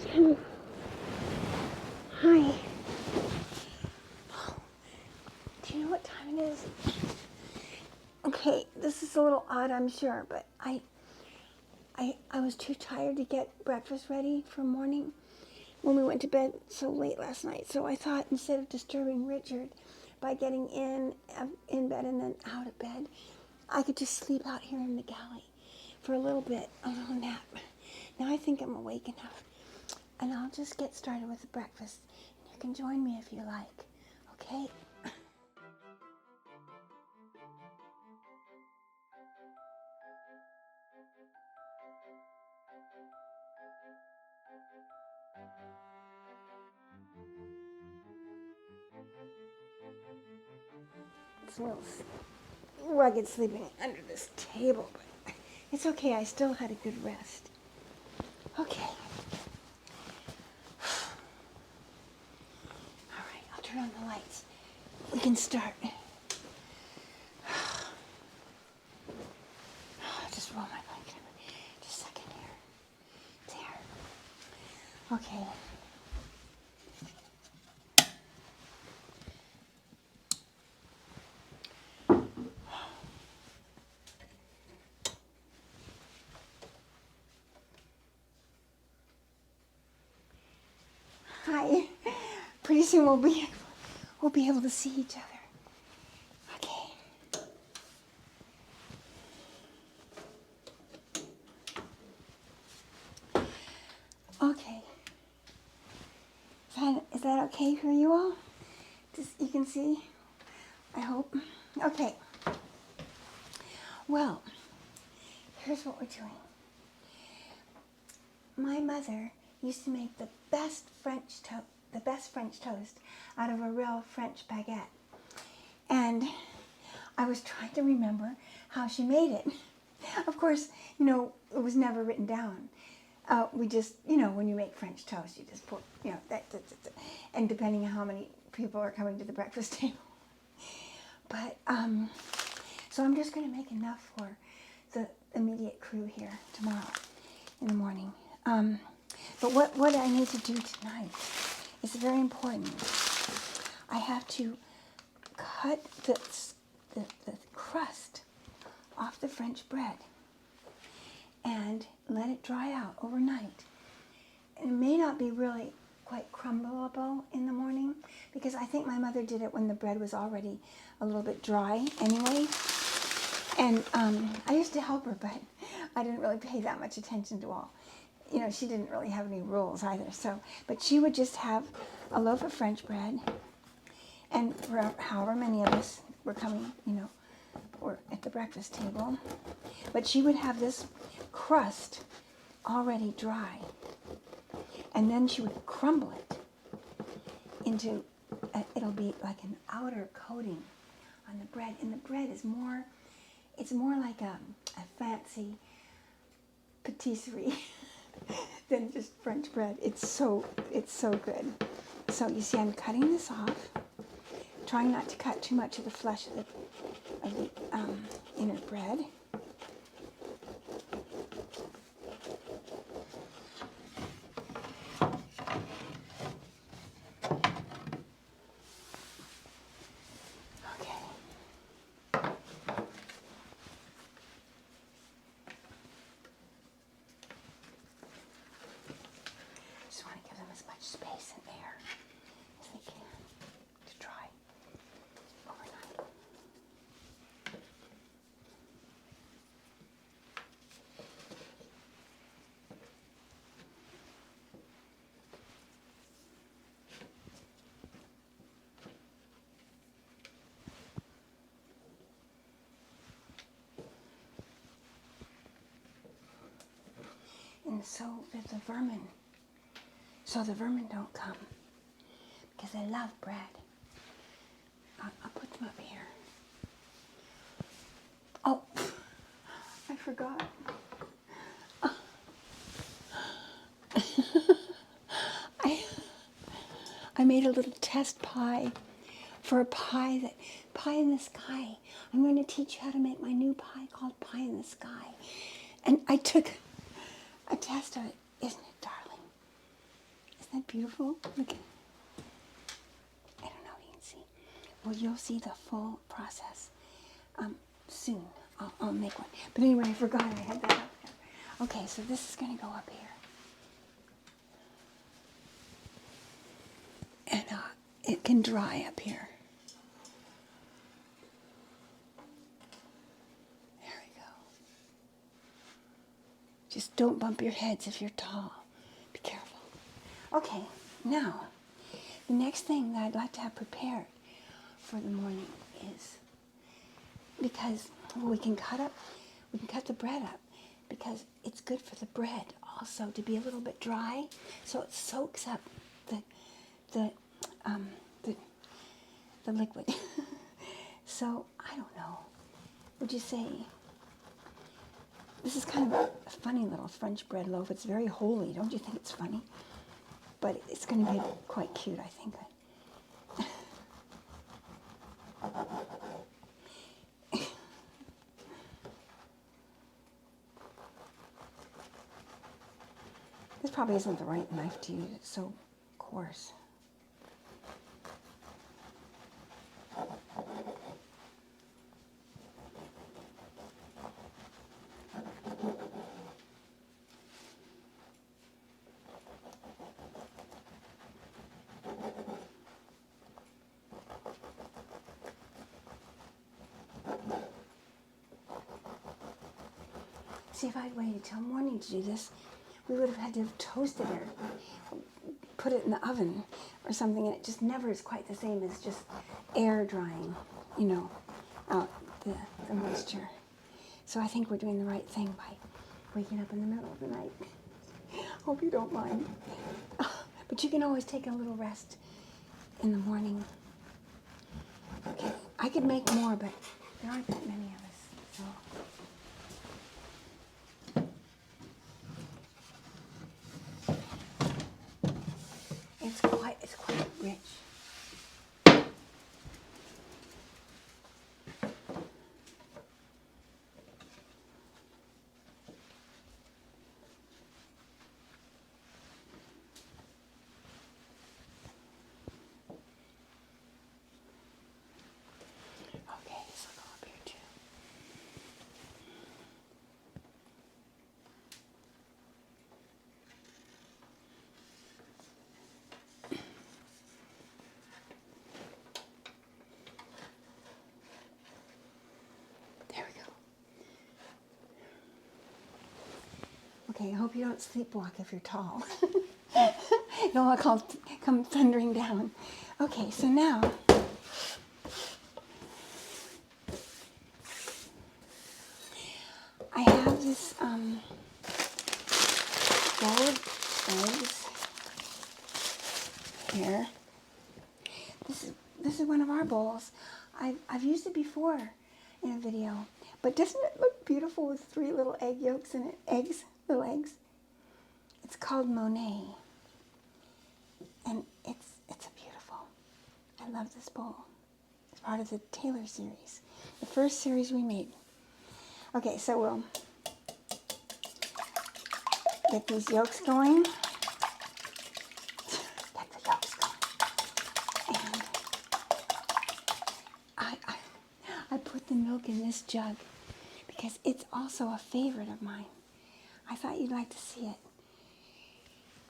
Hi. Do you know what time it is? Okay, this is a little odd, I'm sure, but I was too tired to get breakfast ready for morning when we went to bed so late last night. So I thought instead of disturbing Richard by getting in bed and then out of bed, I could just sleep out here in the galley for a little bit, a little nap. Now I think I'm awake enough, and I'll just get started with the breakfast. You can join me if you like, okay? It's a little rugged sleeping under this table, but it's okay. I still had a good rest. Okay. All right, I'll turn on the lights. We can start. I'll just roll my blanket. Just a second here. There. Okay. Hi. Pretty soon we'll be able to see each other. Okay. Okay. Is that okay for you all? You can see? I hope. Okay. Well, here's what we're doing. My mother used to make the best French toast out of a real French baguette. And I was trying to remember how she made it. Of course, it was never written down. We just, when you make French toast, you just put, and depending on how many people are coming to the breakfast table. But, so I'm just going to make enough for the immediate crew here tomorrow in the morning. But what I need to do tonight is very important. I have to cut the crust off the French bread and let it dry out overnight. And it may not be really quite crumbleable in the morning because I think my mother did it when the bread was already a little bit dry anyway. And I used to help her, but I didn't really pay that much attention to all. She didn't really have any rules either. So, but she would just have a loaf of French bread, and for however many of us were coming, were at the breakfast table. But she would have this crust already dry, and then she would crumble it into, it'll be like an outer coating on the bread, and the bread is more, it's more like a fancy patisserie than just French bread. It's so good. So you see, I'm cutting this off, trying not to cut too much of the flesh of the inner bread. Just want to give them as much space and air as they can to dry overnight. And so that the vermin don't come, because they love bread. I'll put them up here. Oh, I forgot. I made a little test pie for a pie in the sky. I'm going to teach you how to make my new pie called Pie in the Sky. And I took a test of it. Isn't it darling? Isn't that beautiful? Look at, I don't know if you can see. Well, you'll see the full process soon. I'll make one. But anyway, I forgot I had that up there. Okay, so this is going to go up here. And it can dry up here. There we go. Just don't bump your heads if you're tall. Be careful. Okay, now, the next thing that I'd like to have prepared for the morning is, because we can cut the bread up, because it's good for the bread also to be a little bit dry, so it soaks up the liquid. So, I don't know. Would you say, this is kind of a funny little French bread loaf. It's very holy. Don't you think it's funny? But it's going to be quite cute, I think. This probably isn't the right knife to use. It's so coarse. See, if I'd waited till morning to do this, we would have had to have toasted it or put it in the oven or something, and it just never is quite the same as just air drying, you know, out the moisture. So I think we're doing the right thing by waking up in the middle of the night. Hope you don't mind. But you can always take a little rest in the morning. Okay, I could make more, but there aren't that many of us, so. It's quite rich. Okay, this will go up here too. There we go. Okay, I hope you don't sleepwalk if you're tall. It'll all come thundering down. Okay, so now I have this bowl of eggs here. This is one of our bowls. I've used it before in a video, but doesn't it look beautiful with 3 little egg yolks in it? Little eggs. It's called Monet, and it's a beautiful. I love this bowl. It's part of the Taylor series, the first series we made. Okay, so we'll get these yolks going. Get the yolks going. And I put the milk in this jug because it's also a favorite of mine. I thought you'd like to see it.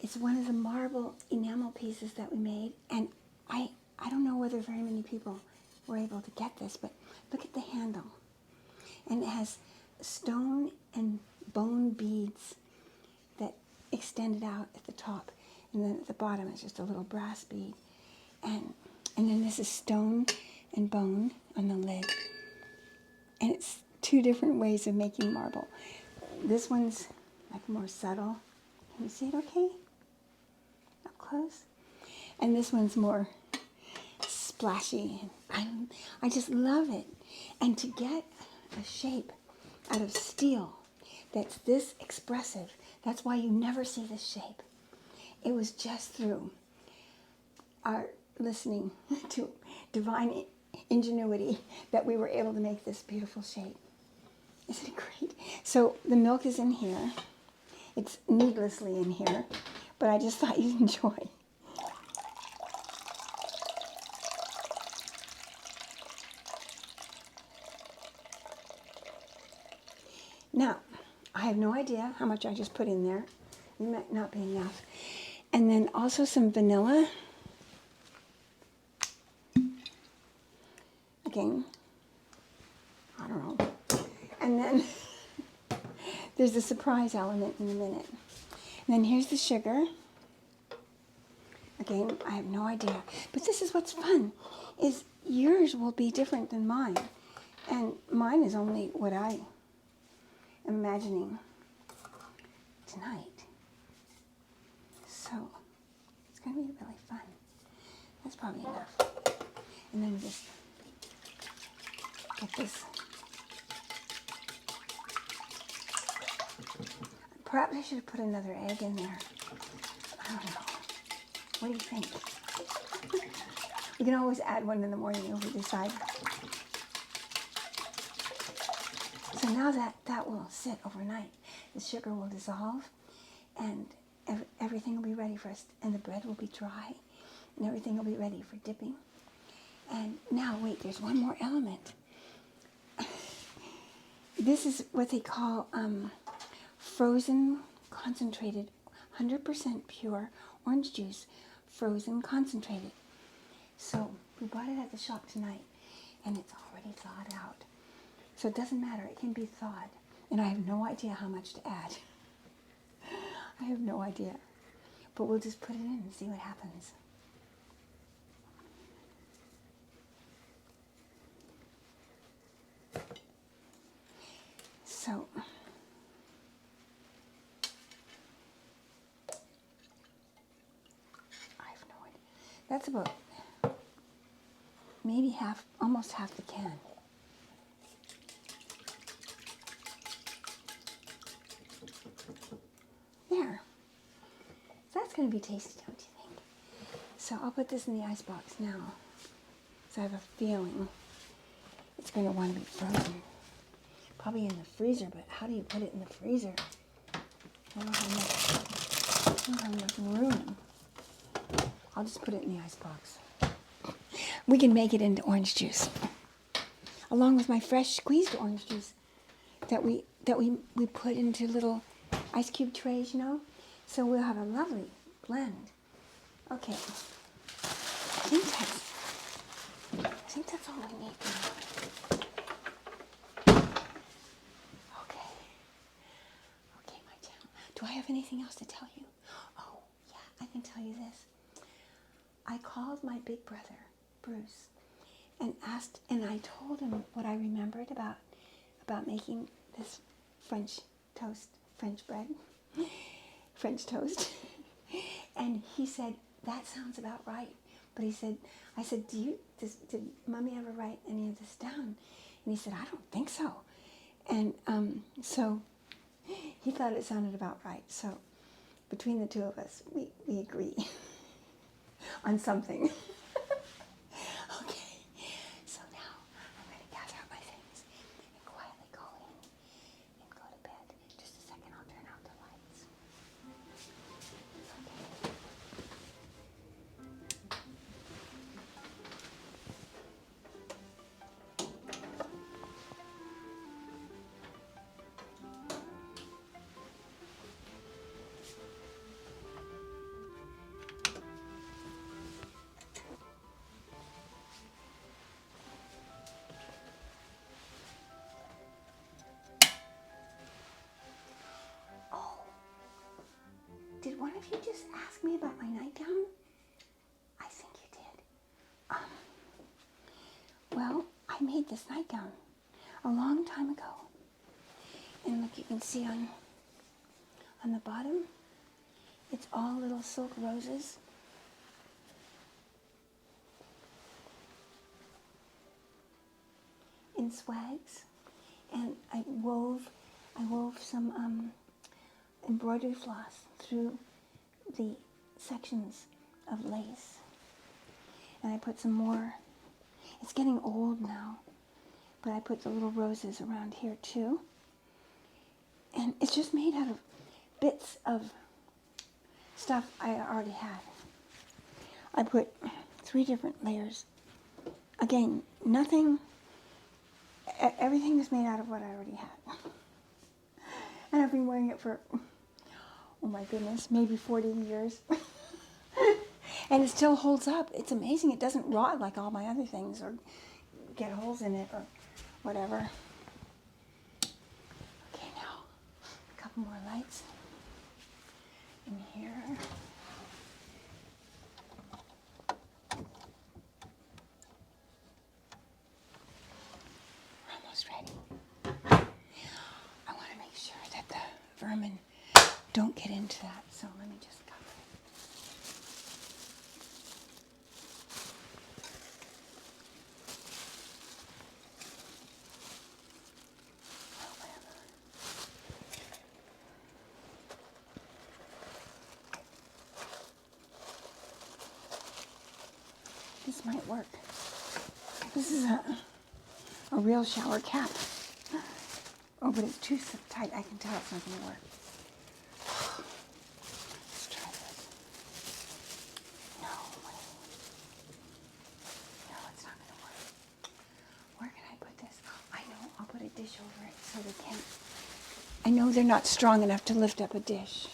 It's one of the marble enamel pieces that we made, and I don't know whether very many people were able to get this, but look at the handle. And it has stone and bone beads that extended out at the top, and then at the bottom is just a little brass bead. And then this is stone and bone on the lid. And it's 2 different ways of making marble. This one's like more subtle. Can you see it okay? Up close? And this one's more splashy. I just love it. And to get a shape out of steel that's this expressive, that's why you never see this shape. It was just through our listening to divine ingenuity that we were able to make this beautiful shape. Isn't it great? So the milk is in here. It's needlessly in here, but I just thought you'd enjoy. Now, I have no idea how much I just put in there. It might not be enough. And then also some vanilla. Again, I don't know. And then there's a surprise element in a minute. And then here's the sugar. Again, I have no idea. But this is what's fun, is yours will be different than mine. And mine is only what I am imagining tonight. So it's going to be really fun. That's probably enough. And then just get this. Perhaps I should have put another egg in there. I don't know. What do you think? We can always add one in the morning if we decide. So now that will sit overnight. The sugar will dissolve, and everything will be ready for us, and the bread will be dry, and everything will be ready for dipping. And now, wait, there's one more element. This is what they call frozen concentrated, 100% pure orange juice, frozen concentrated. So we bought it at the shop tonight, and it's already thawed out. So it doesn't matter, it can be thawed. And I have no idea how much to add. I have no idea. But we'll just put it in and see what happens. So, I have no idea. That's about maybe half, almost half the can. There. So that's going to be tasty, don't you think? So I'll put this in the icebox now. So I have a feeling it's going to want to be frozen. Probably in the freezer, but how do you put it in the freezer? I don't have enough room. I'll just put it in the icebox. We can make it into orange juice, along with my fresh squeezed orange juice that we put into little ice cube trays, you know. So we'll have a lovely blend. Okay, I think that's all we need now. Okay, my channel. Do I have anything else to tell you? Oh, yeah, I can tell you this. I called my big brother, Bruce, and I told him what I remembered about making this French bread, French toast. And he said, that sounds about right. But I said, did Mommy ever write any of this down? And he said, I don't think so. And so he thought it sounded about right. So between the two of us, we agree on something. Okay, so now I'm going to gather up my things and quietly go in and go to bed. Just a second, I'll turn out the lights. Okay. Did one of you just ask me about my nightgown? I think you did. Well, I made this nightgown a long time ago. And look, you can see on the bottom, it's all little silk roses. In swags. And I wove some embroidery floss through the sections of lace. And I put some more. It's getting old now, but I put the little roses around here too. And it's just made out of bits of stuff I already had. I put 3 different layers. Again, nothing, everything is made out of what I already had. And I've been wearing it for, oh my goodness, maybe 40 years. And it still holds up. It's amazing. It doesn't rot like all my other things or get holes in it or whatever. Okay, now a couple more lights in here. We're almost ready. I want to make sure that the vermin don't get into that, so let me just cover it. This might work. This is a real shower cap. Oh, but it's too tight. I can tell it's not going to work. Let's try this. No way. No, it's not going to work. Where can I put this? I know. I'll put a dish over it so they can't. I know they're not strong enough to lift up a dish.